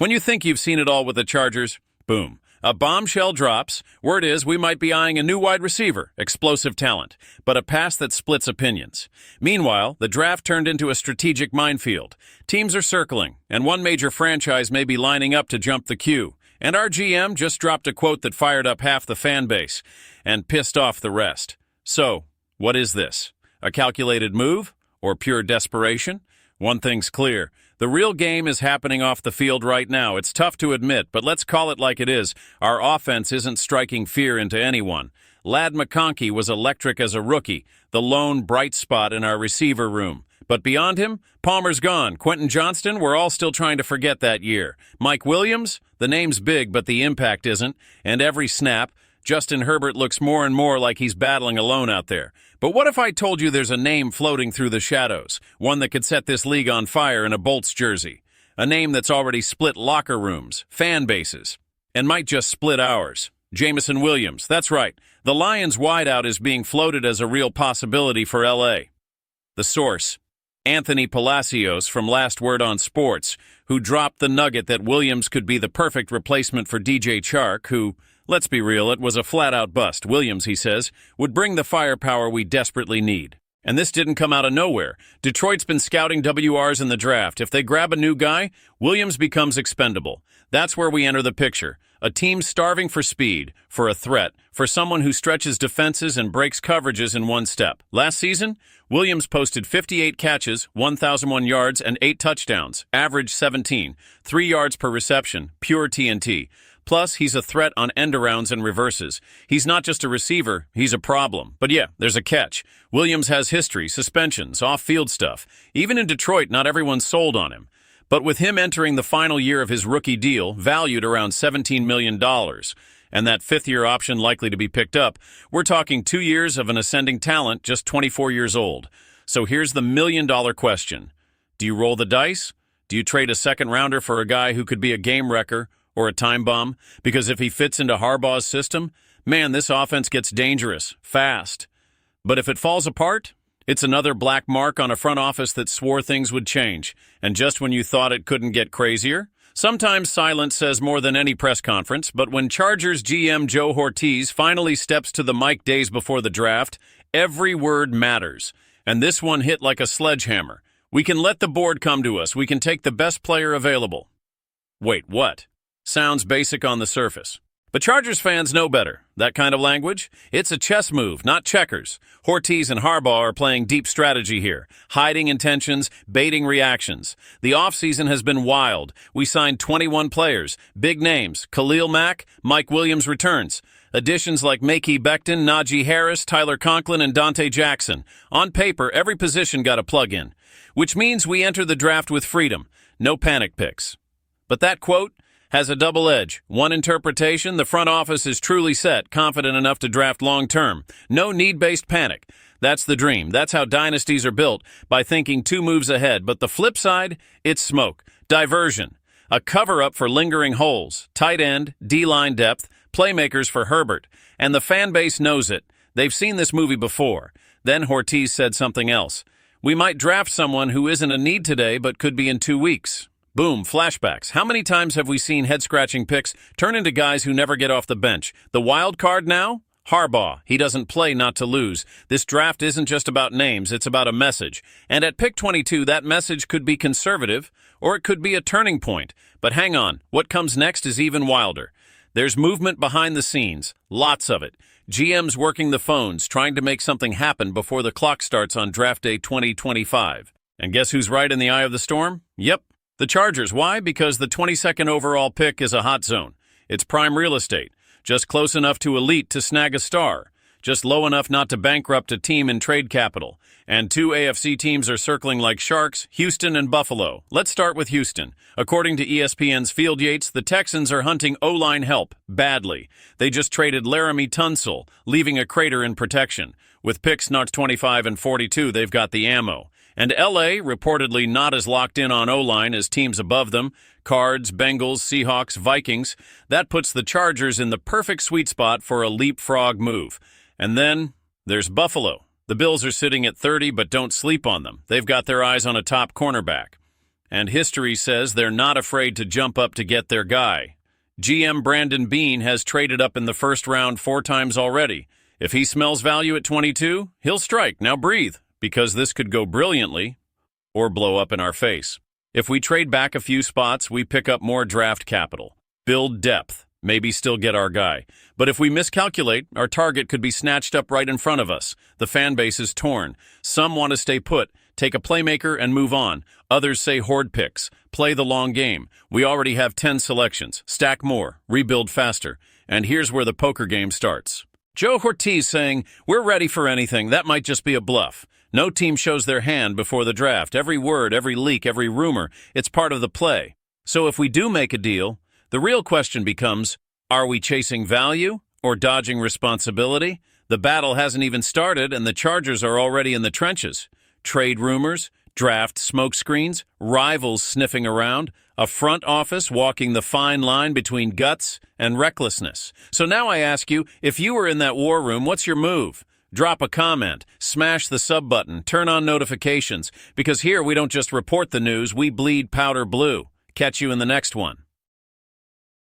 When you think you've seen it all with the Chargers, boom. A bombshell drops. Word is we might be eyeing a new wide receiver, explosive talent, but a pass that splits opinions. Meanwhile, the draft turned into a strategic minefield. Teams are circling, and one major franchise may be lining up to jump the queue. And our GM just dropped a quote that fired up half the fan base and pissed off the rest. So, what is this? A calculated move or pure desperation? One thing's clear. The real game is happening off the field right now. It's tough to admit, but let's call it like it is. Our offense isn't striking fear into anyone. Ladd McConkey was electric as a rookie, the lone bright spot in our receiver room. But beyond him, Palmer's gone. Quentin Johnston, we're all still trying to forget that year. Mike Williams, the name's big, but the impact isn't. And every snap, Justin Herbert looks more and more like he's battling alone out there. But what if I told you there's a name floating through the shadows, one that could set this league on fire in a Bolts jersey? A name that's already split locker rooms, fan bases, and might just split ours. Jameson Williams, that's right. The Lions' wideout is being floated as a real possibility for L.A. The source, Anthony Palacios from Last Word on Sports, who dropped the nugget that Williams could be the perfect replacement for DJ Chark, who, let's be real, it was a flat-out bust. Williams, he says, would bring the firepower we desperately need. And this didn't come out of nowhere. Detroit's been scouting WRs in the draft. If they grab a new guy, Williams becomes expendable. That's where we enter the picture. A team starving for speed, for a threat, for someone who stretches defenses and breaks coverages in one step. Last season, Williams posted 58 catches, 1,001 yards, and 8 touchdowns, average 17, 3 yards per reception, pure TNT. Plus, he's a threat on end-arounds and reverses. He's not just a receiver, he's a problem. But yeah, there's a catch. Williams has history, suspensions, off-field stuff. Even in Detroit, not everyone's sold on him. But with him entering the final year of his rookie deal, valued around $17 million, and that fifth-year option likely to be picked up, we're talking 2 years of an ascending talent just 24 years old. So here's the million-dollar question. Do you roll the dice? Do you trade a second-rounder for a guy who could be a game wrecker or a time bomb? Because if he fits into Harbaugh's system, man, this offense gets dangerous, fast. But if it falls apart, it's another black mark on a front office that swore things would change. And just when you thought it couldn't get crazier? Sometimes silence says more than any press conference, but when Chargers GM Joe Hortiz finally steps to the mic days before the draft, every word matters. And this one hit like a sledgehammer. We can let the board come to us. We can take the best player available. Wait, what? Sounds basic on the surface. But Chargers fans know better. That kind of language? It's a chess move, not checkers. Hortiz and Harbaugh are playing deep strategy here, hiding intentions, baiting reactions. The offseason has been wild. We signed 21 players, big names, Khalil Mack, Mike Williams returns. Additions like Makhi Becton, Najee Harris, Tyler Conklin, and Dante Jackson. On paper, every position got a plug-in, which means we enter the draft with freedom. No panic picks. But that quote has a double edge. One interpretation, the front office is truly set, confident enough to draft long-term. No need-based panic. That's the dream. That's how dynasties are built, by thinking 2 moves ahead. But the flip side, it's smoke, diversion, a cover-up for lingering holes, tight end, D-line depth, playmakers for Herbert. And the fan base knows it. They've seen this movie before. Then Hortiz said something else. We might draft someone who isn't a need today but could be in 2 weeks. Boom, flashbacks. How many times have we seen head-scratching picks turn into guys who never get off the bench? The wild card now? Harbaugh. He doesn't play not to lose. This draft isn't just about names, it's about a message. And at pick 22, that message could be conservative, or it could be a turning point. But hang on, what comes next is even wilder. There's movement behind the scenes, lots of it. GMs working the phones, trying to make something happen before the clock starts on draft day 2025. And guess who's right in the eye of the storm? Yep. The Chargers. Why? Because the 22nd overall pick is a hot zone. It's prime real estate. Just close enough to elite to snag a star. Just low enough not to bankrupt a team in trade capital. And 2 AFC teams are circling like sharks, Houston and Buffalo. Let's start with Houston. According to ESPN's Field Yates, the Texans are hunting O-line help, badly. They just traded Laramie Tunsil, leaving a crater in protection. With picks notched 25 and 42, they've got the ammo. And LA, reportedly not as locked in on O-line as teams above them, Cards, Bengals, Seahawks, Vikings, that puts the Chargers in the perfect sweet spot for a leapfrog move. And then there's Buffalo. The Bills are sitting at 30, but don't sleep on them. They've got their eyes on a top cornerback. And history says they're not afraid to jump up to get their guy. GM Brandon Beane has traded up in the first round 4 times already. If he smells value at 22, he'll strike. Now breathe, because this could go brilliantly or blow up in our face. If we trade back a few spots, we pick up more draft capital, build depth, maybe still get our guy. But if we miscalculate, our target could be snatched up right in front of us. The fan base is torn. Some want to stay put, take a playmaker and move on. Others say hoard picks, play the long game. We already have 10 selections. Stack more, rebuild faster. And here's where the poker game starts. Joe Hortiz saying, "We're ready for anything." That might just be a bluff. No team shows their hand before the draft. Every word, every leak, every rumor, it's part of the play. So if we do make a deal, the real question becomes, are we chasing value or dodging responsibility? The battle hasn't even started and the Chargers are already in the trenches. Trade rumors, draft smokescreens, rivals sniffing around, a front office walking the fine line between guts and recklessness. So now I ask you, if you were in that war room, what's your move? Drop a comment, smash the sub button, turn on notifications, because here we don't just report the news, we bleed powder blue. Catch you in the next one.